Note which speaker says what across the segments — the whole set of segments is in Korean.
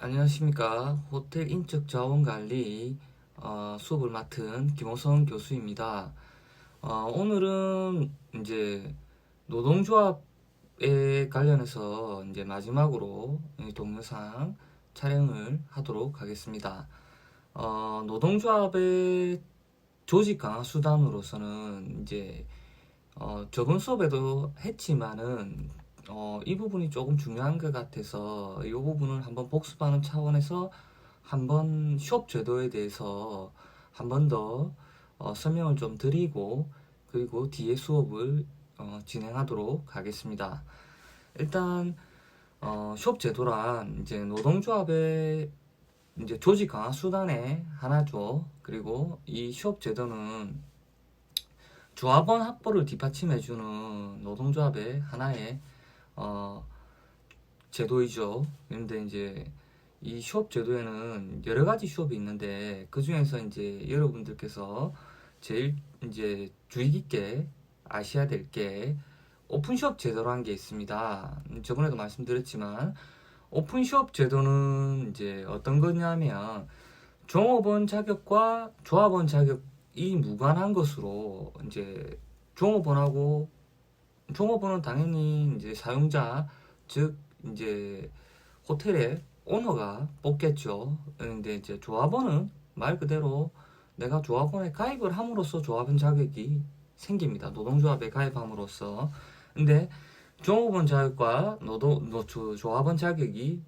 Speaker 1: 안녕하십니까. 호텔 인적 자원 관리 수업을 맡은 김호성 교수입니다. 오늘은 이제 노동조합에 관련해서 이제 마지막으로 이 동영상 촬영을 하도록 하겠습니다. 노동조합의 조직 강화 수단으로서는 이제 저번 수업에도 했지만은 이 부분이 조금 중요한 것 같아서 이 부분을 한번 복습하는 차원에서 한번 수업 제도에 대해서 한 번 더 설명을 좀 드리고 그리고 뒤에 수업을 진행하도록 하겠습니다. 일단 수업 제도란 이제 노동조합의 이제 조직 강화 수단의 하나죠. 그리고 이 수업 제도는 조합원 확보를 뒷받침해주는 노동조합의 하나의 제도이죠. 그런데 이제 이 수업 제도에는 여러 가지 수업이 있는데 그 중에서 이제 여러분들께서 제일 이제 주의 깊게 아셔야 될 게 오픈 수업 제도라는 게 있습니다. 저번에도 말씀드렸지만 오픈 수업 제도는 이제 어떤 거냐면 종업원 자격과 조합원 자격이 무관한 것으로 이제 종업원하고 종업원은 당연히 이제 사용자, 즉 이제 호텔의 오너가 뽑겠죠. 근데 이제 조합원은 말 그대로 내가 조합원에 가입을 함으로써 조합원 자격이 생깁니다. 노동조합에 가입함으로써. 근데 종업원 자격과 조합원 자격이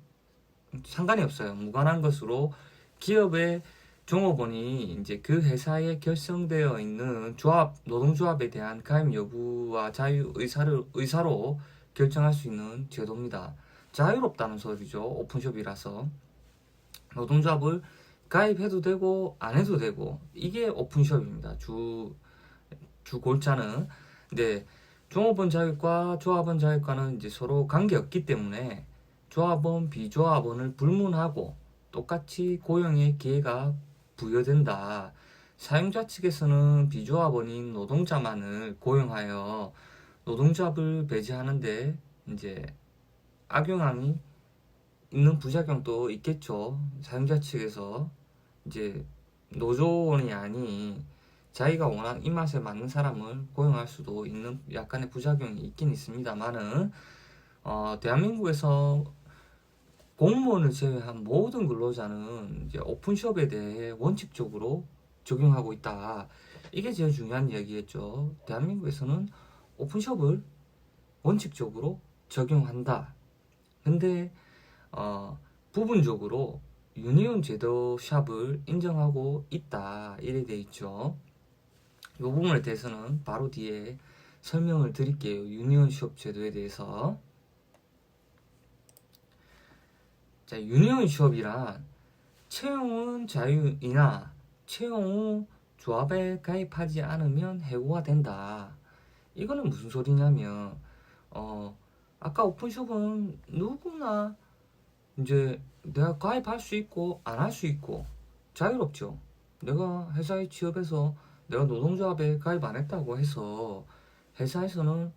Speaker 1: 상관이 없어요. 무관한 것으로 기업의 종업원이 이제 그 회사에 결성되어 있는 노동조합에 대한 가입 여부와 의사로 결정할 수 있는 제도입니다. 자유롭다는 소리죠. 오픈숍이라서. 노동조합을 가입해도 되고, 안 해도 되고, 이게 오픈숍입니다. 주 골자는. 근데 종업원 자격과 조합원 자격과는 이제 서로 관계없기 때문에 조합원, 비조합원을 불문하고 똑같이 고용의 기회가 부여된다. 사용자 측에서는 비조합원인 노동자만을 고용하여 노동조합을 배제하는데 이제 악영향이 있는 부작용도 있겠죠. 사용자 측에서 이제 노조원이 아닌 자기가 원하는 입맛에 맞는 사람을 고용할 수도 있는 약간의 부작용이 있긴 있습니다만은 대한민국에서 공무원을 제외한 모든 근로자는 이제 오픈숍에 대해 원칙적으로 적용하고 있다. 이게 제일 중요한 이야기겠죠. 대한민국에서는 오픈숍을 원칙적으로 적용한다. 근데 부분적으로 유니온 제도 샵을 인정하고 있다. 이래 돼 있죠. 이 부분에 대해서는 바로 뒤에 설명을 드릴게요. 유니온 숍 제도에 대해서. 자, 유니온 숍이란 채용은 자유이나 채용 후 조합에 가입하지 않으면 해고가 된다. 이거는 무슨 소리냐면 아까 오픈숍은 누구나 이제 내가 가입할 수 있고 안 할 수 있고 자유롭죠. 내가 회사에 취업해서 내가 노동조합에 가입 안 했다고 해서 회사에서는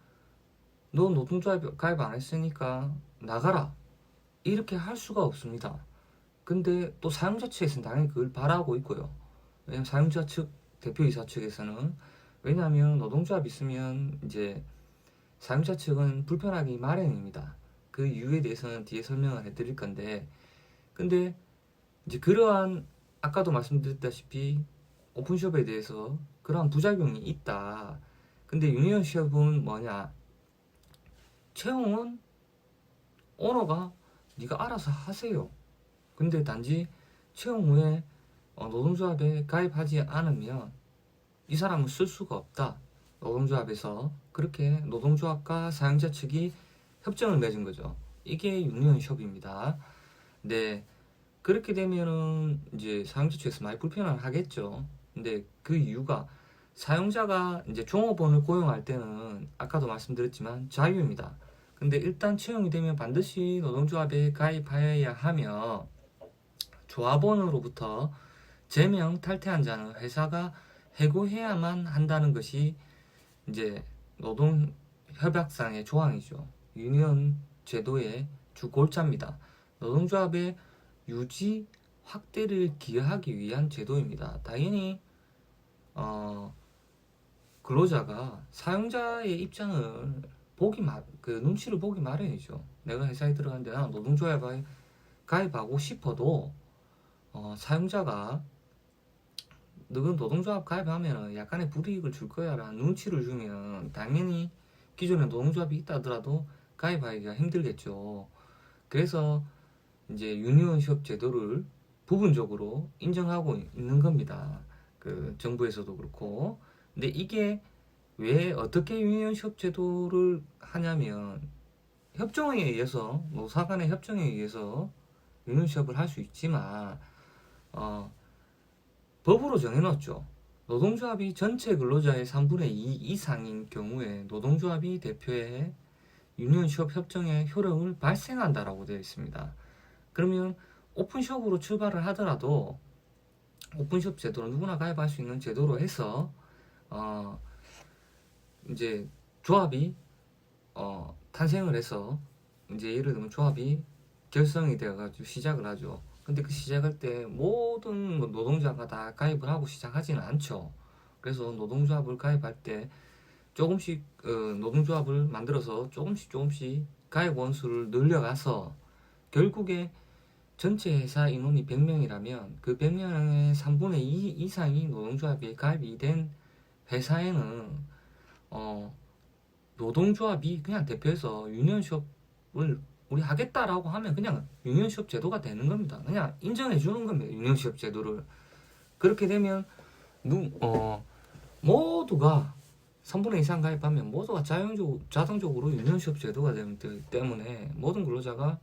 Speaker 1: 너 노동조합에 가입 안 했으니까 나가라 이렇게 할 수가 없습니다. 근데 또 사용자 측에서는 당연히 그걸 바라고 있고요. 왜냐면 사용자 측, 대표이사 측에서는 왜냐하면 노동조합 있으면 이제 사용자 측은 불편하기 마련입니다. 그 이유에 대해서는 뒤에 설명을 해드릴 건데, 근데 이제 그러한 아까도 말씀드렸다시피 오픈숍에 대해서 그러한 부작용이 있다. 근데 유니온숍은 뭐냐? 채용은 오너가 네가 알아서 하세요. 근데 단지 채용 후에 노동조합에 가입하지 않으면 이 사람을 쓸 수가 없다. 노동조합에서 그렇게 노동조합과 사용자 측이 협정을 맺은 거죠. 이게 유니온숍입니다. 네, 그렇게 되면은 이제 사용자 측에서 많이 불편을 하겠죠. 근데 그 이유가 사용자가 이제 종업원을 고용할 때는 아까도 말씀드렸지만 자유입니다. 근데 일단 채용이 되면 반드시 노동조합에 가입하여야 하며 조합원으로부터 제명 탈퇴한 자는 회사가 해고해야만 한다는 것이 이제 노동협약상의 조항이죠. 유니온 제도의 주골자입니다. 노동조합에 유지 확대를 기여하기 위한 제도입니다. 당연히 근로자가 사용자의 입장을 눈치를 보기 마련이죠. 내가 회사에 들어갔는데 나 노동조합에 가입하고 싶어도 사용자가 너는 노동조합 가입하면 약간의 불이익을 줄 거야 라는 눈치를 주면 당연히 기존에 노동조합이 있다 하더라도 가입하기가 힘들겠죠. 그래서 이제 유니온시업 제도를 부분적으로 인정하고 있는 겁니다. 그 정부에서도 그렇고. 근데 이게 왜 어떻게 유니온시업 제도를 하냐면 협정에 의해서 노사 간의 협정에 의해서 유니온시업을 할 수 있지만 법으로 정해놨죠. 노동조합이 전체 근로자의 3분의 2 이상인 경우에 노동조합이 대표해 유니온시업 협정의 효력을 발생한다라고 되어 있습니다. 그러면 오픈숍으로 출발을 하더라도 오픈숍 제도는 누구나 가입할 수 있는 제도로 해서 이제 조합이 탄생을 해서 이제 예를 들면 조합이 결성이 되어가지고 시작을 하죠. 근데 그 시작할 때 모든 노동자가 다 가입을 하고 시작하지는 않죠. 그래서 노동조합을 가입할 때 조금씩 노동조합을 만들어서 조금씩 가입 원수를 늘려가서 결국에 전체 회사 인원이 100명이라면 그 100명의 3분의 2 이상이 노동조합에 가입이 된 회사에는 노동조합이 그냥 대표해서 유니온시업을 우리 하겠다라고 하면 그냥 유니온시업 제도가 되는 겁니다. 그냥 인정해 주는 겁니다. 유니온시업 제도를. 그렇게 되면 모두가 3분의 2 이상 가입하면 모두가 자동적으로 유니온시업 제도가 되기 때문에 모든 근로자가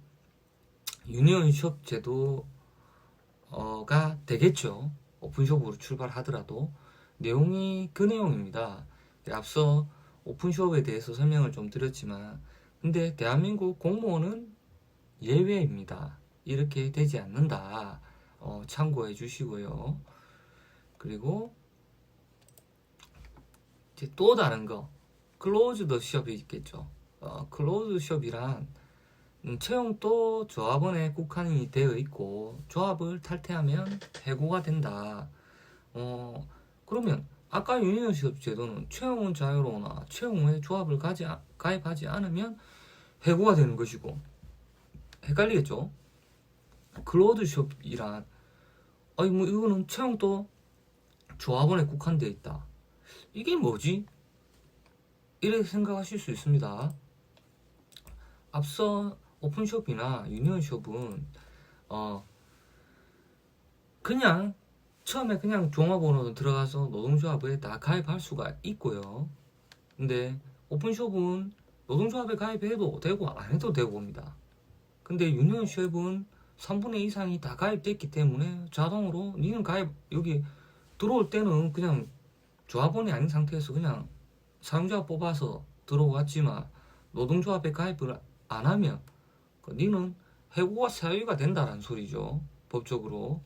Speaker 1: 유니온시업 제도가 되겠죠. 오픈숍으로 출발하더라도. 내용이 그 내용입니다. 앞서 오픈숍에 대해서 설명을 좀 드렸지만 근데 대한민국 공무원은 예외입니다. 이렇게 되지 않는다. 참고해 주시고요. 그리고 이제 또 다른 거 클로즈드 숍이 있겠죠. 클로즈 숍이란 채용도 조합원에 국한이 되어 있고 조합을 탈퇴하면 해고가 된다. 그러면 아까 유니온시업 제도는 채용은 자유로우나 채용 후에 조합을 가입하지 않으면 해고가 되는 것이고 헷갈리겠죠? 클로즈숍이란 이거는 채용도 조합원에 국한되어 있다. 이게 뭐지? 이렇게 생각하실 수 있습니다. 앞서 오픈숍이나 유니온숍은 그냥 처음에 그냥 종합원으로 들어가서 노동조합에 다 가입할 수가 있고요. 근데 오픈숍은 노동조합에 가입해도 되고 안 해도 되고 옵니다. 근데 유니온숍은 3분의 2 이상이 다 가입됐기 때문에 자동으로 니는 여기 들어올 때는 그냥 조합원이 아닌 상태에서 그냥 사용자 뽑아서 들어왔지만 노동조합에 가입을 안 하면 니는 해고가 사유가 된다는 소리죠. 법적으로.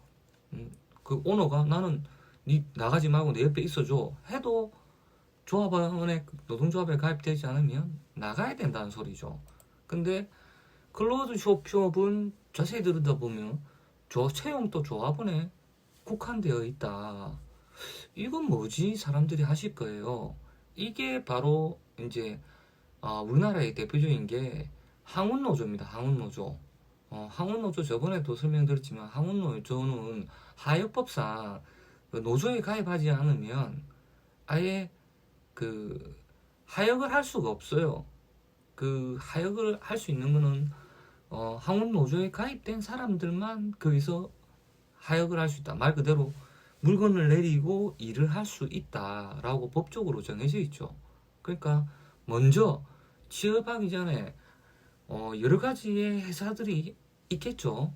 Speaker 1: 그 오너가 나는 니 나가지 말고 내 옆에 있어줘 해도 조합원에 노동조합에 가입되지 않으면 나가야 된다는 소리죠. 근데 클로즈 숍은 자세히 들여다보면 채용도 조합원에 국한되어 있다. 이건 뭐지? 사람들이 하실 거예요. 이게 바로 이제 우리나라의 대표적인 게 항운노조입니다. 항운노조. 항운노조 저번에도 설명드렸지만 항운노조는 하역법상 노조에 가입하지 않으면 아예 그 하역을 할 수가 없어요. 그 하역을 할 수 있는 거는 항운노조에 가입된 사람들만 거기서 하역을 할 수 있다. 말 그대로 물건을 내리고 일을 할 수 있다라고 법적으로 정해져 있죠. 그러니까 먼저 취업하기 전에 여러 가지의 회사들이 있겠죠.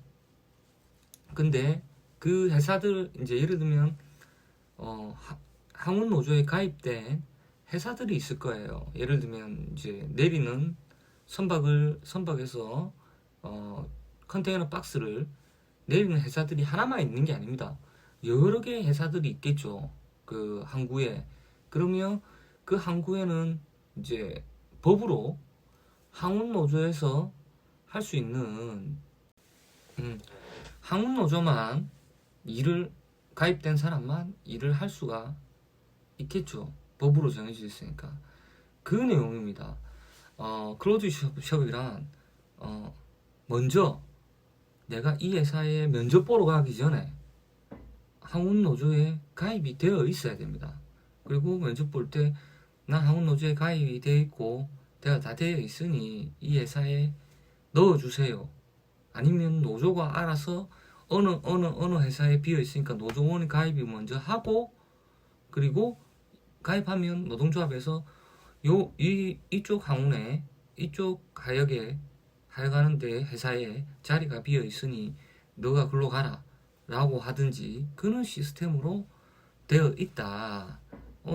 Speaker 1: 근데 그 회사들 이제 예를 들면 항운 노조에 가입된 회사들이 있을 거예요. 예를 들면 이제 내리는 선박에서 컨테이너 박스를 내리는 회사들이 하나만 있는 게 아닙니다. 여러 개의 회사들이 있겠죠. 그 항구에. 그러면 그 항구에는 이제 법으로 항운 노조에서 할 수 있는 한국노조만 일을 가입된 사람만 일을 할 수가 있겠죠. 법으로 정해져 있으니까. 그 내용입니다. 클로즈 숍이란 먼저 내가 이 회사에 면접 보러 가기 전에 한국노조에 가입이 되어 있어야 됩니다. 그리고 면접 볼 때 난 한국노조에 가입이 되어 있고 내가 다 되어 있으니 이 회사에 넣어주세요. 아니면 노조가 알아서 어느 회사에 비어 있으니까 노조원이 가입이 먼저 하고, 그리고 가입하면 노동조합에서 이쪽 항운에 이쪽 하여가는데 회사에 자리가 비어 있으니 너가 글로 가라 라고 하든지 그런 시스템으로 되어 있다.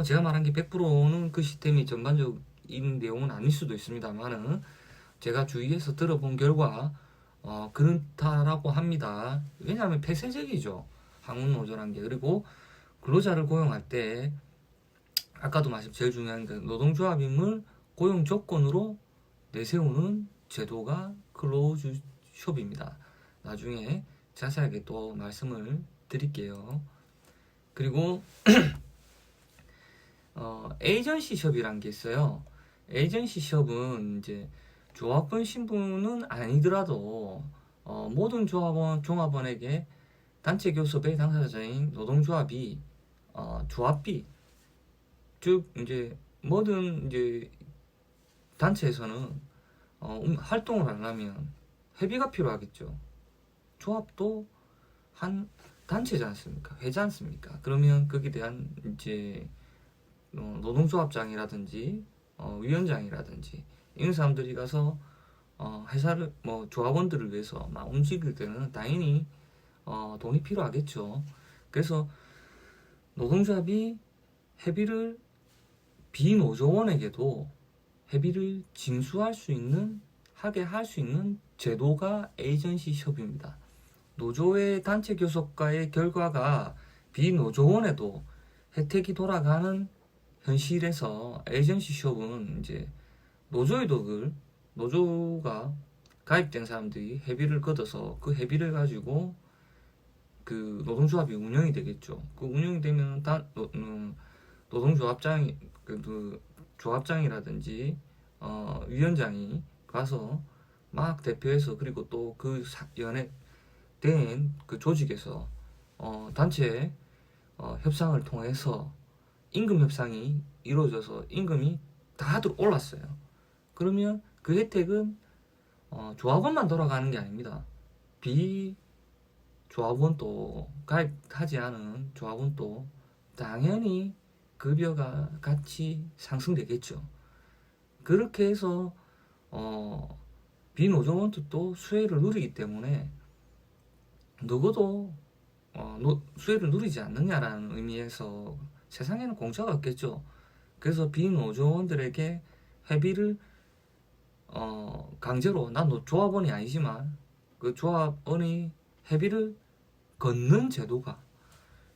Speaker 1: 제가 말한 게 100%는 그 시스템이 전반적인 내용은 아닐 수도 있습니다만은 제가 주위에서 들어본 결과 그렇다라고 합니다. 왜냐하면 폐쇄적이죠, 한국노조란 게. 그리고 근로자를 고용할 때 아까도 말씀 제일 중요한 게 노동조합임을 고용 조건으로 내세우는 제도가 클로즈 숍입니다. 나중에 자세하게 또 말씀을 드릴게요. 그리고 에이전시 숍이란 게 있어요. 에이전시 숍은 이제 조합원 신분은 아니더라도 모든 종합원에게 단체 교섭의 당사자인 노동조합이 조합비, 즉 이제 모든 이제 단체에서는 활동을 하려면 회비가 필요하겠죠. 조합도 한 단체지 않습니까? 회지 않습니까? 그러면 거기에 대한 이제 노동조합장이라든지 위원장이라든지 이런 사람들이 가서 회사를 조합원들을 위해서 막 움직일 때는 당연히 돈이 필요하겠죠. 그래서 노동조합이 회비를 비노조원에게도 회비를 징수할 수 있는 하게 할 수 있는 제도가 에이전시 숍입니다. 노조의 단체 교섭과의 결과가 비노조원에도 혜택이 돌아가는 현실에서 에이전시 숍은 이제 노조의 덕을 노조가 가입된 사람들이 회비를 걷어서 그 회비를 가지고 그 노동조합이 운영이 되겠죠. 그 운영이 되면 노동조합장이 그 조합장이라든지 위원장이 가서 막 대표해서 그리고 또 그 연예된 그 조직에서 단체 협상을 통해서 임금 협상이 이루어져서 임금이 다들 올랐어요. 그러면 그 혜택은 조합원만 돌아가는 게 아닙니다. 비조합원도 가입하지 않은 조합원도 당연히 급여가 같이 상승되겠죠. 그렇게 해서 비노조원들도 수혜를 누리기 때문에 누구도 수혜를 누리지 않느냐라는 의미에서 세상에는 공짜가 없겠죠. 그래서 비노조원들에게 회비를 강제로, 난 조합원이 아니지만 그 조합원이 회비를 걷는 제도가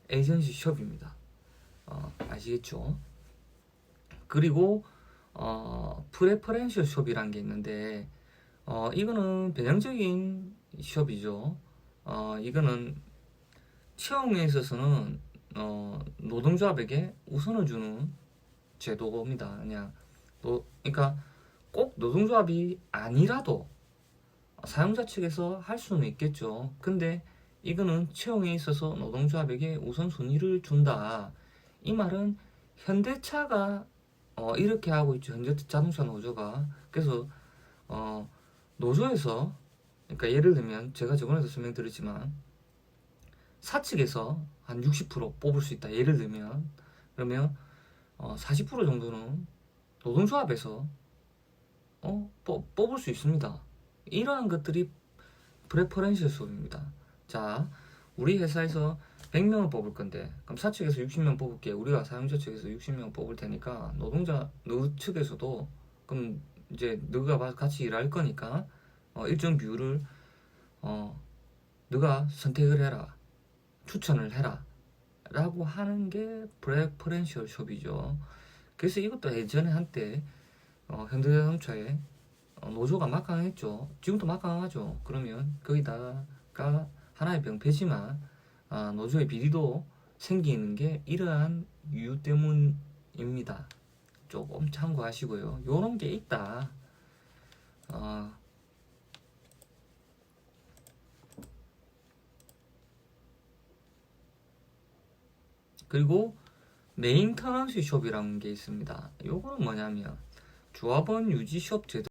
Speaker 1: 에이전시 숍입니다. 아시겠죠? 그리고 프레퍼렌셜 숍이란 게 있는데 이거는 변형적인 숍이죠. 이거는 채용에 있어서는 노동조합에게 우선을 주는 제도입니다. 그러니까 꼭 노동조합이 아니라도 사용자 측에서 할 수는 있겠죠. 근데 이거는 채용에 있어서 노동조합에게 우선순위를 준다. 이 말은 현대차가 이렇게 하고 있죠. 현대자동차 노조가. 그래서 노조에서, 그러니까 예를 들면 제가 저번에도 설명드렸지만 사측에서 한 60% 뽑을 수 있다. 예를 들면 그러면 40% 정도는 노동조합에서 뽑을 수 있습니다. 이러한 것들이 프레퍼런셜 수업입니다. 자, 우리 회사에서 100명을 뽑을 건데 그럼 사측에서 60명 뽑을게. 우리가 사용자 측에서 60명 뽑을 테니까 너 측에서도 그럼 이제 너가 같이 일할 거니까 일정 비율을 너가 선택을 해라, 추천을 해라 라고 하는 게 프레퍼런셜 숍이죠. 그래서 이것도 예전에 한때 현대자동차에 노조가 막강했죠. 지금도 막강하죠. 그러면 거기다가 하나의 병폐지만 노조의 비리도 생기는 게 이러한 이유 때문입니다. 조금 참고하시고요. 요런 게 있다. 어, 그리고 메인터넌스 숍이라는 게 있습니다. 요거는 뭐냐면 조합원 유지 숍 제도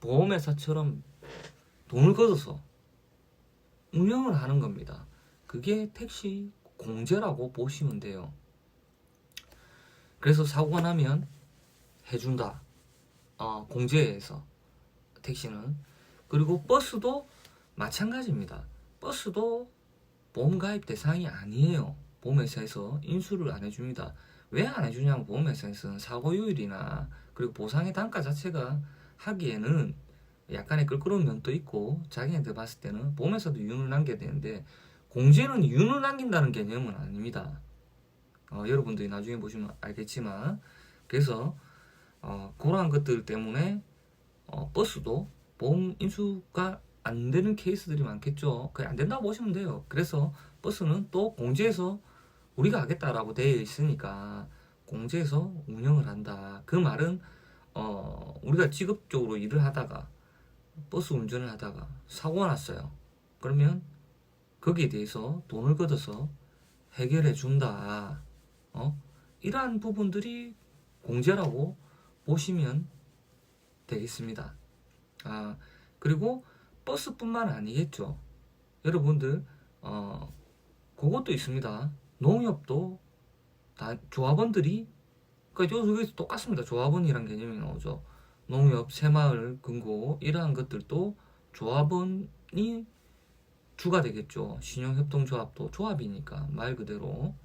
Speaker 1: 보험회사처럼 돈을 걷어서 운영을 하는 겁니다. 그게 택시 공제라고 보시면 돼요. 그래서 사고가 나면 해준다. 공제해서 택시는. 그리고 버스도 마찬가지입니다. 버스도 보험 가입 대상이 아니에요. 보험회사에서 인수를 안 해줍니다. 왜 안 해주냐면 보험회사에서는 사고율이나 그리고 보상의 단가 자체가 하기에는 약간의 껄끄러운 면도 있고 자기네들 봤을 때는 보험회사도 윤을 남겨야 되는데 공제는 윤을 남긴다는 개념은 아닙니다. 여러분들이 나중에 보시면 알겠지만 그래서 그러한 것들 때문에 버스도 보험 인수가 안 되는 케이스들이 많겠죠. 그게 안 된다고 보시면 돼요. 그래서 버스는 또 공제해서 우리가 하겠다라고 되어 있으니까 공제해서 운영을 한다. 그 말은 우리가 직업적으로 일을 하다가 버스 운전을 하다가 사고가 났어요. 그러면 거기에 대해서 돈을 걷어서 해결해 준다. 이러한 부분들이 공제라고 보시면 되겠습니다. 그리고 버스뿐만 아니겠죠. 여러분들 그것도 있습니다. 농협도 다 조합원들이 그러니까 여기서 똑같습니다. 조합원이란 개념이 나오죠. 농협, 새마을, 금고 이러한 것들도 조합원이 주가 되겠죠. 신용협동조합도 조합이니까 말 그대로.